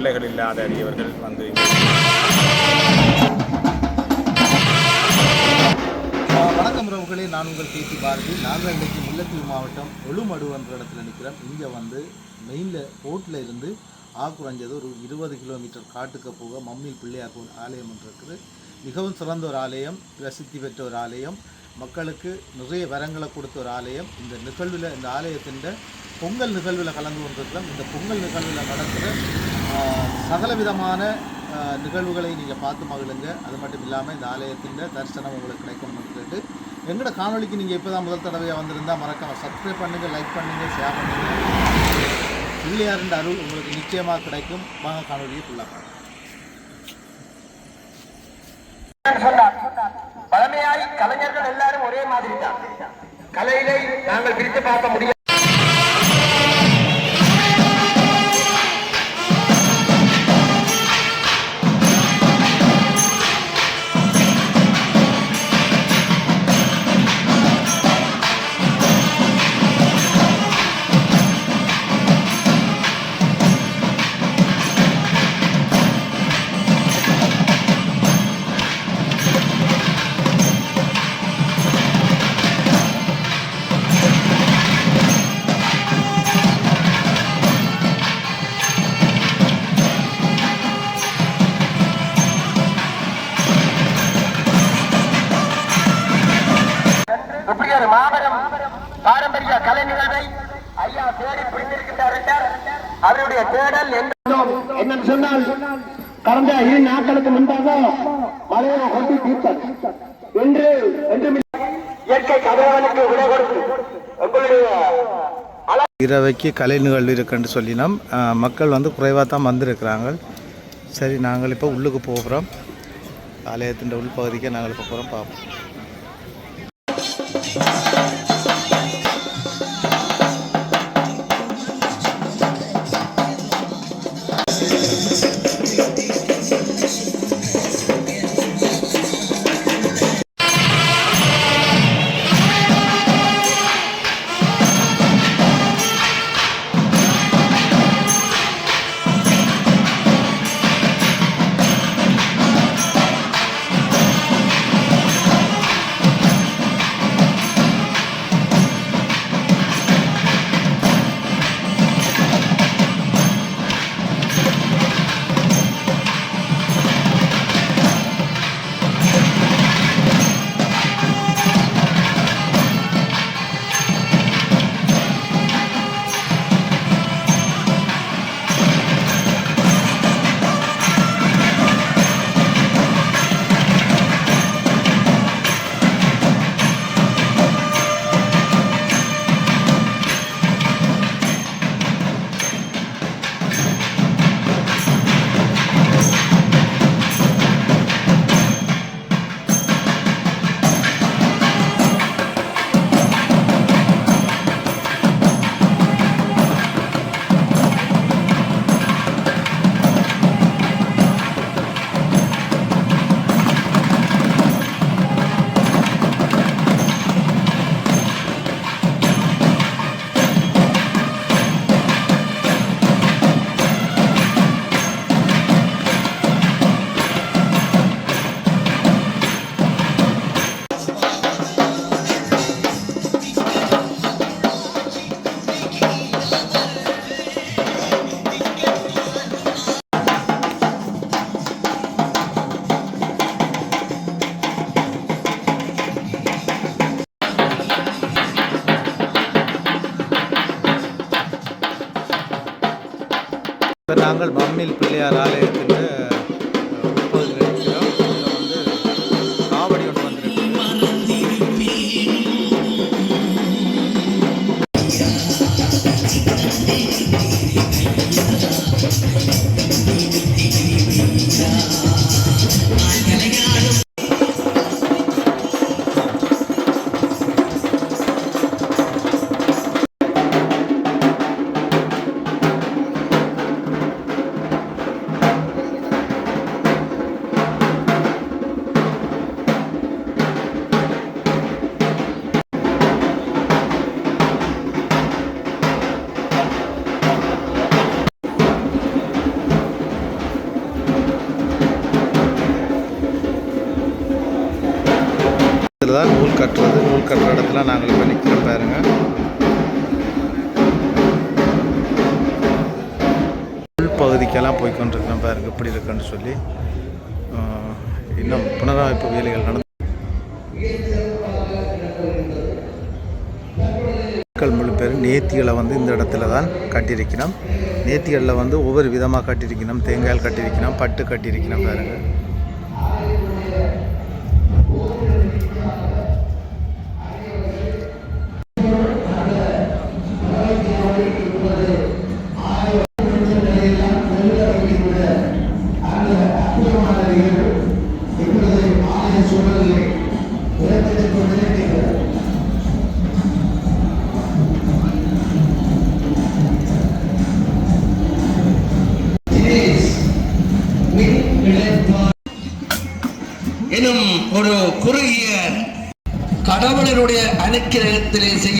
பிள்ளைகள் இல்லாத அடியவர்கள் வந்து வணக்கம் உறவுகளே, நான் உங்கள் கேசி பாரதி. நாங்கள் இன்றைக்கு முல்லைத்தீவு மாவட்டம் ஒழுமடு என்ற இடத்துல நிற்கிறோம். இங்கே வந்து மெயினில் ரோட்டில் இருந்து குறைஞ்சது ஒரு 20 கிலோமீட்டர் காட்டுக்கு போக மம்மில் பிள்ளையார் ஆலயம் ஒன்று இருக்குது. மிகவும் சிறந்த ஒரு ஆலயம், பிரசித்தி பெற்ற ஒரு ஆலயம், மக்களுக்கு நிறைய வரங்களை கொடுத்த ஒரு ஆலயம். இந்த நிகழ்வில், இந்த ஆலயத்தின் பொங்கல் நிகழ்வில் கலந்து கொண்டிருக்கிறோம். இந்த பொங்கல் நிகழ்வில் நடக்கிற சகல விதமான நிகழ்வுகளை நீங்கள் பார்த்து மகிழுங்க. அது மட்டும் இல்லாமல் இந்த ஆலயத்தின் தரிசனம் உங்களுக்கு கிடைக்கணும்னு கேட்டு எங்களோட காணொலிக்கு நீங்கள் இப்போ தான் முதல் தடவையாக வந்திருந்தால் மறக்காமல் சப்ஸ்கிரைப் பண்ணுங்கள், லைக் பண்ணுங்கள், ஷேர் பண்ணுங்கள். பிள்ளையாரின் அருள் உங்களுக்கு நிச்சயமாக கிடைக்கும். வாங்க காணொலியை ஃபுல்லாக பழமையாய் கலைஞர்கள் எல்லாரும் ஒரே மாதிரி தான். கலையிலே நாங்கள் பிரித்து பார்க்க முடியும். மாபெரும் பாரம்பரிய கலை நிகழ்வை ஐயா தேடி பிடித்திருக்கின்றார் என்றார். அவருடைய தேடல் என்னன்னு சொன்னால், கடந்த 2 நாட்களுக்கு முன்பாக மலையை கொண்டு தீர்த்தல் என்று இயற்கை கதிரவனுக்கு விடை கொடுத்து உங்களுடைய இரவைக்கு கலை நிகழ்வு இருக்குன்னு சொல்லினோம். மக்கள் வந்து குறைவாக தான் வந்திருக்கிறாங்க. சரி, நாங்கள் இப்போ உள்ளுக்கு போகிறோம். ஆலயத்தின் உள்பகுதிக்கு நாங்கள் இப்போ போகிறோம், பார்ப்போம். நாங்கள் மம்மில் பிள்ளையார் ஆலயத்தில் உட்பகுதியில் இருக்கிறோம். இதில் வந்து காவடி ஒன்று வந்திருக்கு. தான் நூல் கட்டுறது. நூல் கட்டுற இடத்துல நாங்கள் இப்போ நிற்கிறோம் பாருங்கள். உள்பகுதிக்கெல்லாம் போய்கொண்டிருக்கிறோம் பாருங்கள் எப்படி இருக்குன்னு சொல்லி. இன்னும் புனரமைப்பு வேலைகள் நடந்து மக்கள் முழு பேர் நேர்த்திகளை வந்து இந்த இடத்துல தான் கட்டியிருக்கணும். நேர்த்திகளில் வந்து ஒவ்வொரு விதமாக கட்டியிருக்கணும். தேங்காயால் கட்டியிருக்கணும், பட்டு கட்டியிருக்கணும் பாருங்கள். எனும் ஒரு குறுகிய கடவுளருடைய அனுக்கிரகத்திலே செய்ய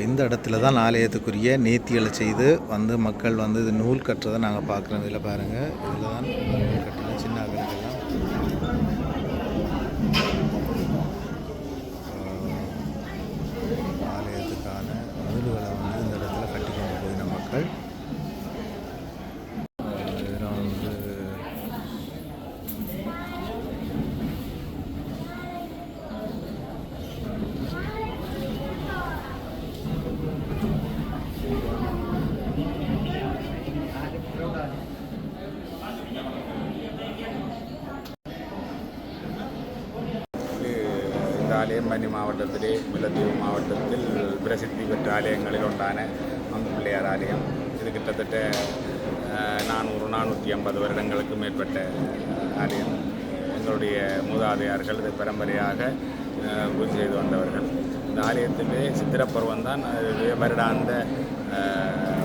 இந்த இடத்துல தான் ஆலயத்துக்குரிய நேர்த்திகளை செய்து வந்து மக்கள் வந்து இது நூல் கட்டுறதை நாங்கள் பார்க்குறோம். இதில் பாருங்கள், இதில் தான் நூல் கட்டுறது சின்ன அகல்கள்லாம் ஆலயத்துக்கான நூல்களை வந்து இந்த இடத்துல கட்டி கொண்டு போயின மக்கள். இதில் வந்து இந்த ஆலயம் வன்னி மாவட்டத்திலே முல்லைத்தீவு மாவட்டத்தில் பிரசித்தி பெற்ற ஆலயங்களில் ஒன்றான அம்பு பிள்ளையார் ஆலயம். இது கிட்டத்தட்ட 400-450 வருடங்களுக்கு மேற்பட்ட ஆலயம். எங்களுடைய மூதாதையார்கள் இதை பரம்பரையாக பூஜை செய்து வந்தவர்கள். இந்த ஆலயத்திலே சித்திரப்பருவம் தான் வருடாந்த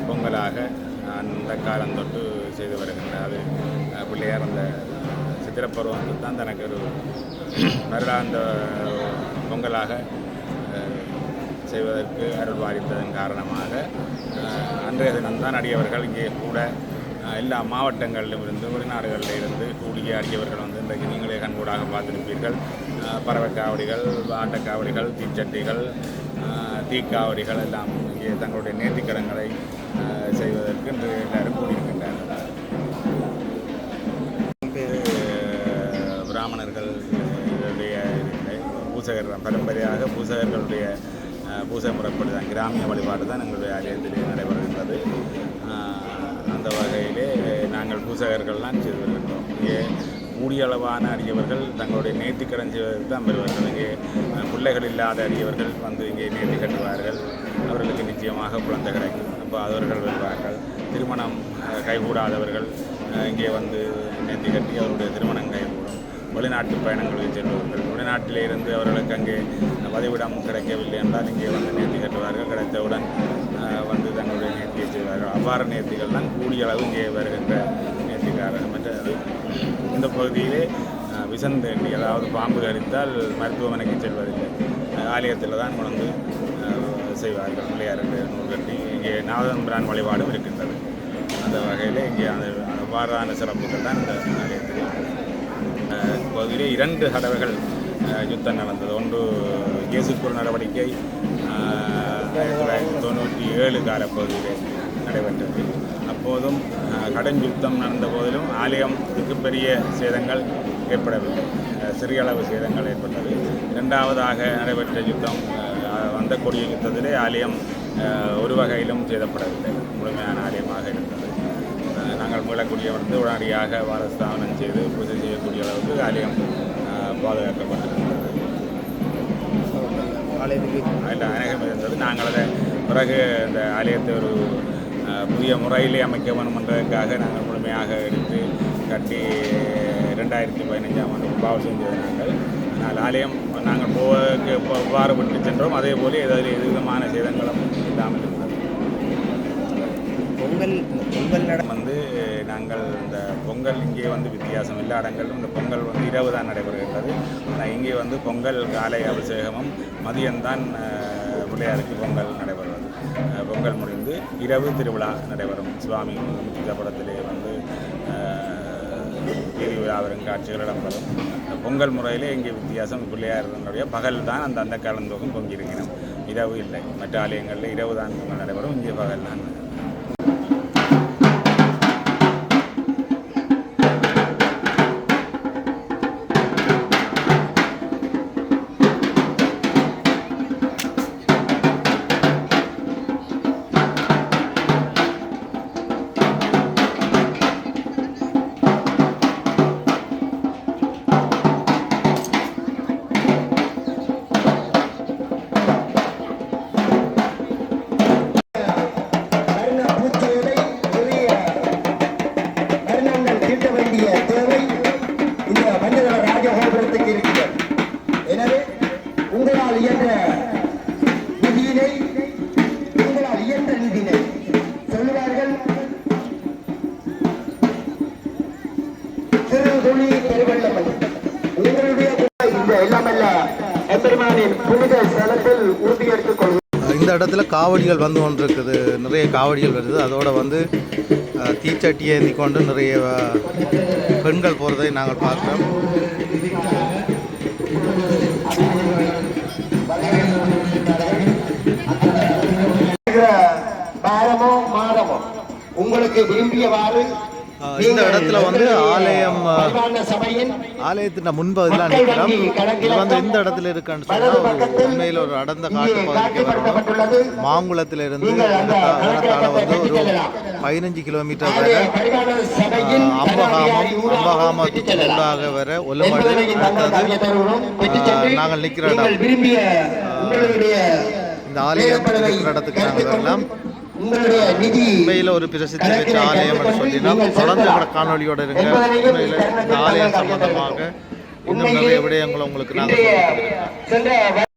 பொங்கலாக அந்த காலம் தொட்டு செய்து வருகின்றார். அது பிள்ளையார் அந்த சித்திரப்பருவம் தான் தனக்கு ஒரு வருடாந்த பொங்கலாக செய்வதற்கு அருள் பாலித்ததன் காரணமாக அன்றைய தினம்தான் அடியவர்கள் இங்கே கூட எல்லா மாவட்டங்களிலும் இருந்து வெளிநாடுகளில் இருந்து கூடிய அடியவர்கள் வந்து இன்றைக்கு நீங்களே கண்கூடாக பார்த்திருப்பீர்கள். பறவைக்காவடிகள், ஆட்டக்காவடிகள், தீச்சட்டிகள், தீக்காவடிகள் எல்லாம் இங்கே தங்களுடைய நேர்த்திக்கடன்களை செய்வதற்கு இன்று எல்லாரும் கூடியிருக்கின்றார்கள். பிராமணர்களுடைய பூசகர் பரம்பரையாக பூசகர்களுடைய பூசை முறைப்படி தான் கிராமிய வழிபாடு தான் எங்களுடைய ஆலயத்திலே நடைபெறுகின்றது. அந்த வகையிலே நாங்கள் பூசகர்கள்லாம் செய்து வருகின்றோம். இங்கே கூடியளவான அடியவர்கள் தங்களுடைய நேர்த்திக்கடன் செய்வதற்கு தான் வருவார்கள். இங்கே பிள்ளைகள் இல்லாத அடியவர்கள் வந்து இங்கே நேர்த்தி கட்டுவார்கள். அவர்களுக்கு நிச்சயமாக குழந்தை கிடைக்கும். அப்போ அவர்கள் வருவார்கள். திருமணம் கைகூடாதவர்கள் இங்கே வந்து நேர்த்தி கட்டி அவருடைய திருமணம் கைகூடும். வெளிநாட்டு பயணங்களுக்கு செல்பவர்கள், வெளிநாட்டிலே இருந்து அவர்களுக்கு அங்கே வதிவிடம் கிடைக்கவில்லை என்றால் இங்கே வந்து நேர்த்தி கட்டுவார்கள். கிடைத்தவுடன் வந்து தங்களுடைய நேர்த்தியை செய்வார்கள். அவ்வாறு நேர்த்திகள்லாம் கூடிய அளவு இங்கே வருகின்ற நேர்த்திக்காரர்கள். மற்ற இந்த பகுதியிலே விசந்தேண்டி, அதாவது பாம்பு கடித்தால் மருத்துவமனைக்கு செல்வதில்லை, ஆலயத்தில் தான் கொண்டு செய்வார்கள். பிள்ளையாருக்கு நூல் கட்டி இங்கே நாதம்பிரான் வழிபாடும் இருக்கின்றது. அந்த வகையில் இங்கே அந்த அவ்வாறான சிறப்புகள் தான் இந்த ஆலயத்தில். பகுதியிலே 2 தடவைகள் யுத்தம் நடந்தது. ஒன்று இயேசுக்குள் நடவடிக்கை 1997 காலப்பகுதியிலே நடைபெற்றது. அப்போதும் கடன் யுத்தம் நடந்த போதிலும் ஆலயத்துக்கு பெரிய சேதங்கள் ஏற்படவில்லை, சிறிய அளவு சேதங்கள் ஏற்பட்டது. 2வதாக நடைபெற்ற யுத்தம், அந்த கொடிய யுத்தத்திலே ஆலயம் ஒரு வகையிலும் சேதப்படவில்லை, முழுமையான ஆலயமாக இருந்தது. நாங்கள் மீளக்கூடிய வந்து உடனடியாக வாரஸ்தாபனம் செய்து பூஜை செய்யக்கூடிய அளவுக்கு ஆலயம் பாதுகாக்கப்பட்டிருந்தது. ஆலயத்துக்கு இல்லை அநேகம் இருந்தது. நாங்கள் அதை பிறகு இந்த ஆலயத்தை ஒரு புதிய முறையிலே அமைக்க வேண்டும் என்றதற்காக நாங்கள் முழுமையாக எடுத்து கட்டி 2015ஆம் ஆண்டு பாவம் செஞ்சது நாங்கள். ஆனால் ஆலயம் நாங்கள் எவ்வாறு விட்டு சென்றோம் அதே போல எது விதமான சேதங்களும் இல்லாமல் இருந்தது. பொங்கல் வந்து நாங்கள் இந்த பொங்கல் இங்கே வந்து வித்தியாசம் எல்லா இடங்களிலும் இந்த பொங்கல் வந்து இரவு தான் நடைபெறுகின்றது. ஆனால் இங்கே வந்து பொங்கல் காலை அபிஷேகமும் மதியம்தான் பிள்ளையாருக்கு பொங்கல் நடைபெறுவது. பொங்கல் முடிந்து இரவு திருவிழா நடைபெறும். சுவாமி படத்திலே வந்து வீதி விழாவரும் காட்சிகள் இடம்பெறும். பொங்கல் முறையிலே இங்கே வித்தியாசம் பிள்ளையாருடைய பகல் தான் அந்த காலந்தோறும் பொங்கியிருக்கணும், இரவு இல்லை. மற்ற ஆலயங்களில் இரவு தான் பொங்கல் நடைபெறும், இங்கே பகல் தான். இந்த இடத்துல காவடிகள் வந்து கொண்டிருக்குது, நிறைய காவடிகள் வருது. அதோட வந்து தீச்சட்டி ஏந்தி கொண்டு நிறைய பெண்கள் போகிறதை நாங்கள் பார்க்குறோம். உங்களுக்கு விரும்பியவாறு இந்த இடத்துல வந்து ஆலயத்தின் முன்பகுதியில் நிற்கிறோம். இது வந்து இந்த இடத்துல இருக்குன்னு சொன்னால் உண்மையில் ஒரு அடர்ந்த காட்டு பகுதிக்கு வரணும். மாங்குளத்திலிருந்து வந்து ஒரு 15 கிலோமீட்டர் வரை அம்பகாமத்துக்கு உண்டாக வர ஒல்லுமடு அடுத்தது நாங்கள் நிற்கிற இடம். இந்த ஆலயம் இருக்கிற இடத்துக்கு நாங்கள் வரலாம். உண்மையில் ஒரு பிரசித்தி பெற்ற ஆலயம் என்று சொல்லினோம். தொடர்ந்து காணொலியோடு இருங்க. உண்மையில் இந்த ஆலயம் சம்பந்தமாக இன்னும் நிறைய விடயங்களை உங்களுக்கு நாங்கள்